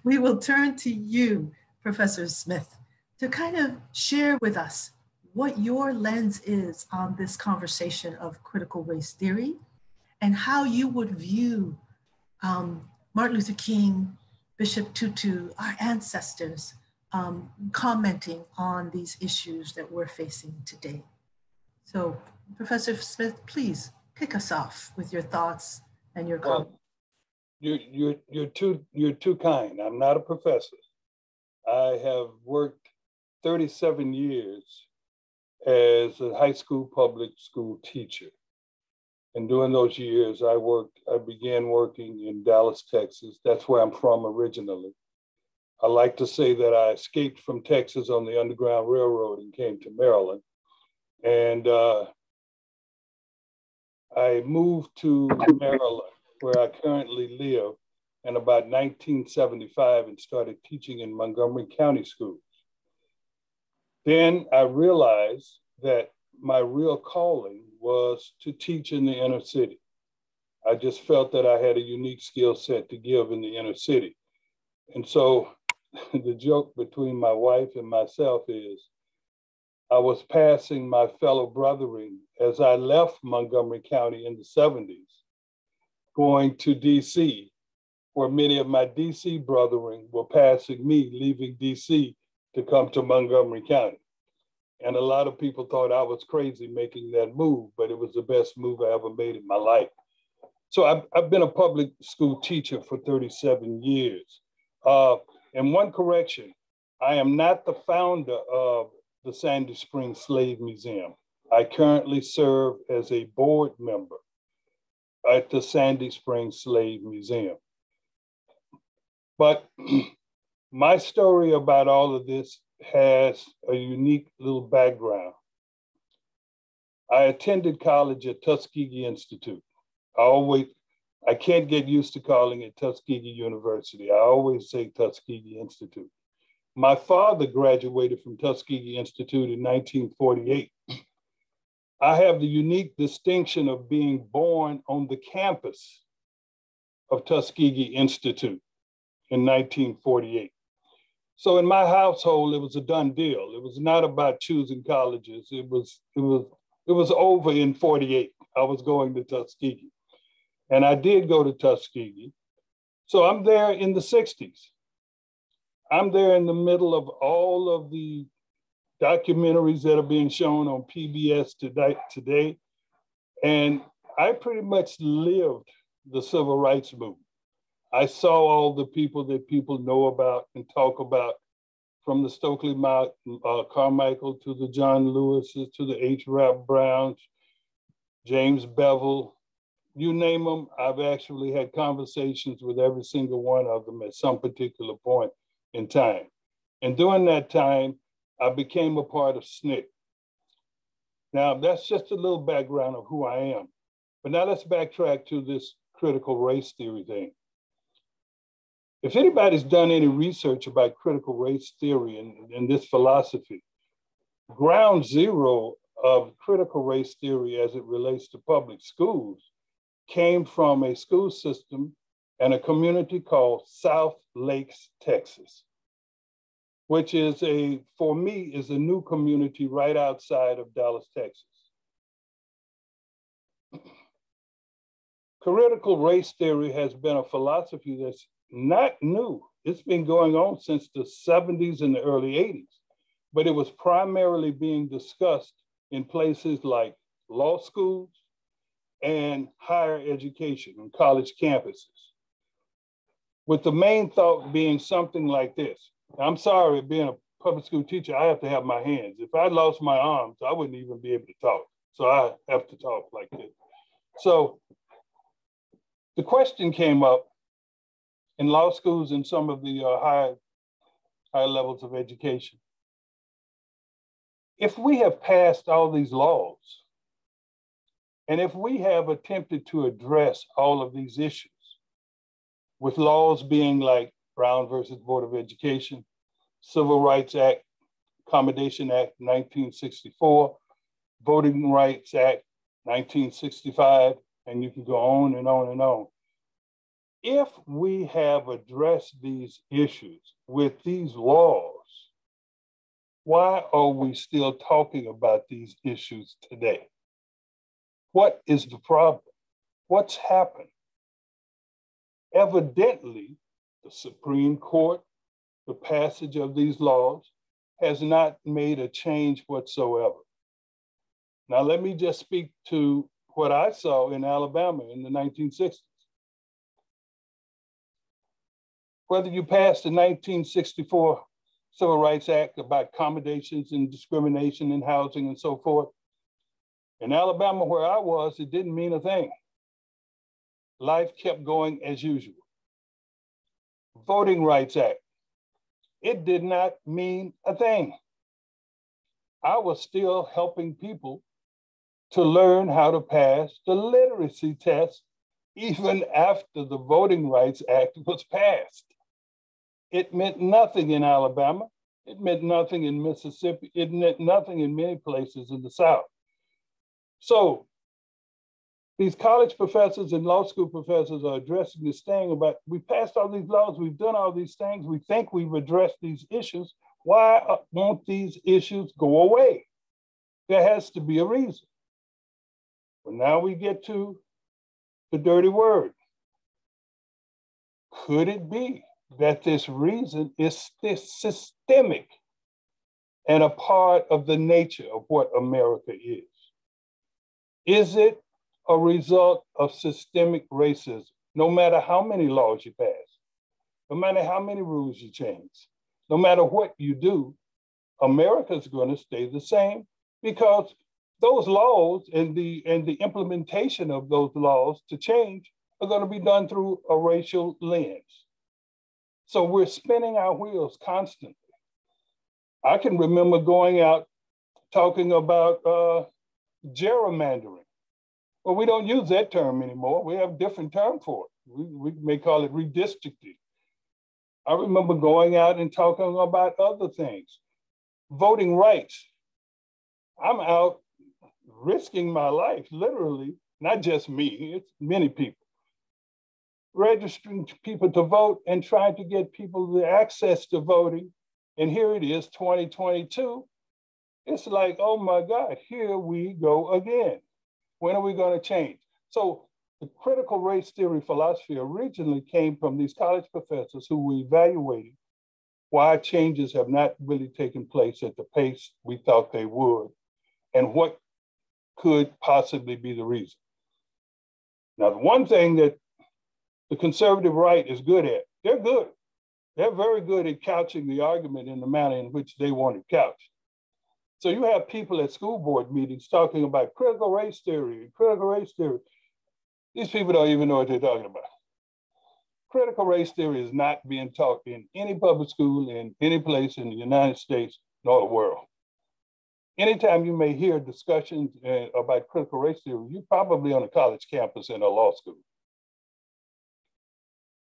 we will turn to you, Professor Smith, to kind of share with us what your lens is on this conversation of critical race theory and how you would view Martin Luther King, Bishop Tutu, our ancestors, commenting on these issues that we're facing today. So, Professor Smith, please kick us off with your thoughts and your comments. You're too kind. I'm not a professor. I have worked 37 years as a high school public school teacher. And during those years, I began working in Dallas, Texas. That's where I'm from originally. I like to say that I escaped from Texas on the Underground Railroad and came to Maryland. And I moved to Maryland, where I currently live, in about 1975 and started teaching in Montgomery County schools. Then I realized that my real calling was to teach in the inner city. I just felt that I had a unique skill set to give in the inner city. And so the joke between my wife and myself is, I was passing my fellow brethren as I left Montgomery County in the 70s, going to DC, where many of my DC brethren were passing me, leaving DC to come to Montgomery County. And a lot of people thought I was crazy making that move, but it was the best move I ever made in my life. So I've been a public school teacher for 37 years. And one correction, I am not the founder of the Sandy Springs Slave Museum. I currently serve as a board member at the Sandy Springs Slave Museum. But my story about all of this has a unique little background. I attended college at Tuskegee Institute. I can't get used to calling it Tuskegee University. I always say Tuskegee Institute. My father graduated from Tuskegee Institute in 1948. I have the unique distinction of being born on the campus of Tuskegee Institute in 1948. So in my household, it was a done deal. It was not about choosing colleges. It was over in 48. I was going to Tuskegee. And I did go to Tuskegee. So I'm there in the 60s. I'm there in the middle of all of the documentaries that are being shown on PBS today. And I pretty much lived the civil rights movement. I saw all the people that people know about and talk about, from the Stokely Carmichael to the John Lewises to the H. Rap Browns, James Bevel, you name them. I've actually had conversations with every single one of them at some particular point in time. And during that time, I became a part of SNCC. Now, that's just a little background of who I am. But now let's backtrack to this critical race theory thing. If anybody's done any research about critical race theory and this philosophy, ground zero of critical race theory as it relates to public schools came from a school system and a community called South Lakes, Texas, which is for me, is a new community right outside of Dallas, Texas. Critical race theory has been a philosophy that's not new. It's been going on since the 70s and the early 80s, but it was primarily being discussed in places like law schools and higher education on college campuses, with the main thought being something like this. I'm sorry, being a public school teacher, I have to have my hands. If I lost my arms, I wouldn't even be able to talk. So I have to talk like this. So the question came up in law schools and some of the higher levels of education. If we have passed all these laws, and if we have attempted to address all of these issues, with laws being like Brown versus Board of Education, Civil Rights Act, Accommodation Act 1964, Voting Rights Act 1965, and you can go on and on and on. if we have addressed these issues with these laws, why are we still talking about these issues today? What is the problem? What's happened? Evidently, the Supreme Court, the passage of these laws, has not made a change whatsoever. Now, let me just speak to what I saw in Alabama in the 1960s. Whether you passed the 1964 Civil Rights Act about accommodations and discrimination in housing and so forth, in Alabama, where I was, it didn't mean a thing. Life kept going as usual. Voting Rights Act, it did not mean a thing. I was still helping people to learn how to pass the literacy test even after the Voting Rights Act was passed. It meant nothing in Alabama. It meant nothing in Mississippi. It meant nothing in many places in the South. So these college professors and law school professors are addressing this thing about, we passed all these laws, we've done all these things, we think we've addressed these issues. Why won't these issues go away? There has to be a reason. Well, now we get to the dirty word. Could it be that this reason is systemic and a part of the nature of what America is? Is it a result of systemic racism? No matter how many laws you pass, no matter how many rules you change, no matter what you do, America's going to stay the same, because those laws and the implementation of those laws to change are going to be done through a racial lens. So we're spinning our wheels constantly. I can remember going out talking about gerrymandering. Well, we don't use that term anymore. We have a different term for it. We may call it redistricting. I remember going out and talking about other things. Voting rights. I'm out risking my life, literally, not just me, it's many people. Registering people to vote and trying to get people the access to voting. And here it is, 2022. It's like, oh my God, here we go again. When are we going to change? So the critical race theory philosophy originally came from these college professors who were evaluating why changes have not really taken place at the pace we thought they would, and what could possibly be the reason. Now, the one thing that the conservative right is good at, they're good. They're very good at couching the argument in the manner in which they want it couched. So you have people at school board meetings talking about critical race theory, critical race theory. These people don't even know what they're talking about. Critical race theory is not being taught in any public school in any place in the United States nor the world. Anytime you may hear discussions about critical race theory, you're probably on a college campus in a law school.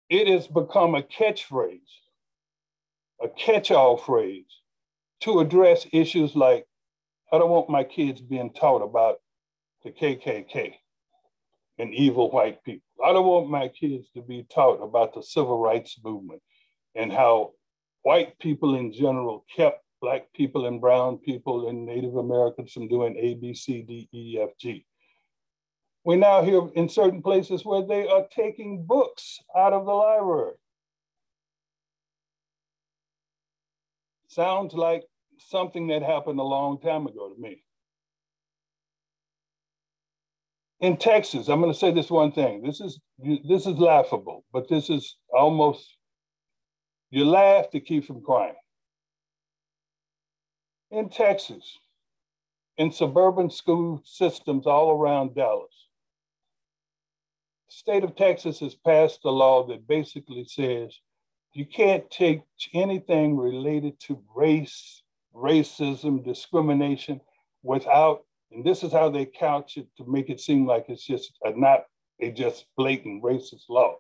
It has become a catchphrase, a catch-all phrase to address issues like, I don't want my kids being taught about the KKK and evil white people. I don't want my kids to be taught about the civil rights movement and how white people in general kept Black people and brown people and Native Americans from doing A, B, C, D, E, F, G. We now hear in certain places where they are taking books out of the library. Sounds like something that happened a long time ago to me. In Texas, I'm going to say this one thing. This is laughable, but this is almost, you laugh to keep from crying. In Texas, in suburban school systems all around Dallas, the state of Texas has passed a law that basically says you can't take anything related to race, racism, discrimination without, and this is how they couch it to make it seem like it's just not a just blatant racist law.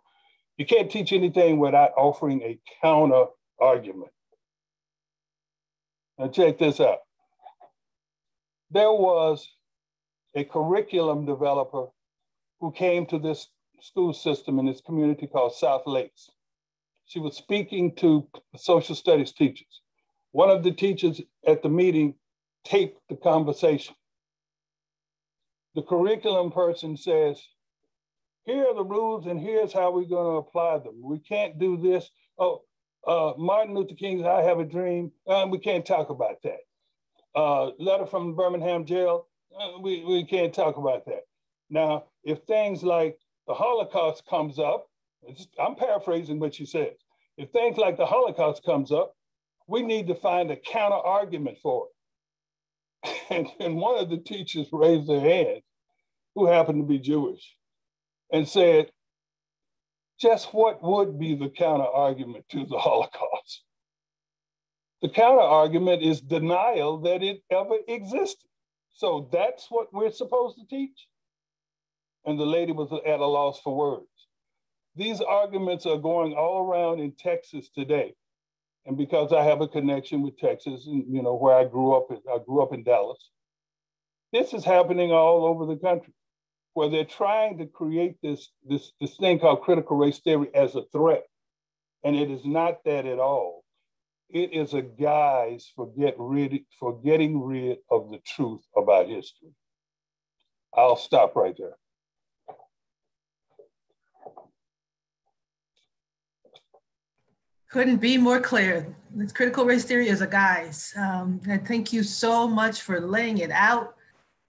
You can't teach anything without offering a counter argument. Now check this out. There was a curriculum developer who came to this school system in this community called South Lakes. She was speaking to social studies teachers. One of the teachers at the meeting taped the conversation. The curriculum person says, here are the rules and here's how we're going to apply them. We can't do this. Oh, Martin Luther King's I Have a Dream, we can't talk about that. Letter from Birmingham jail, we can't talk about that. Now, if things like the Holocaust comes up, I'm paraphrasing what she says. If things like the Holocaust comes up, we need to find a counter argument for it. And one of the teachers raised their hand, who happened to be Jewish, and said, just what would be the counter argument to the Holocaust? The counter argument is denial that it ever existed. So that's what we're supposed to teach? And the lady was at a loss for words. These arguments are going all around in Texas today. And because I have a connection with Texas, and where I grew up in Dallas, this is happening all over the country, where they're trying to create this thing called critical race theory as a threat. And it is not that at all. It is a guise for getting rid of the truth about history. I'll stop right there. Couldn't be more clear. This critical race theory is a guise. And thank you so much for laying it out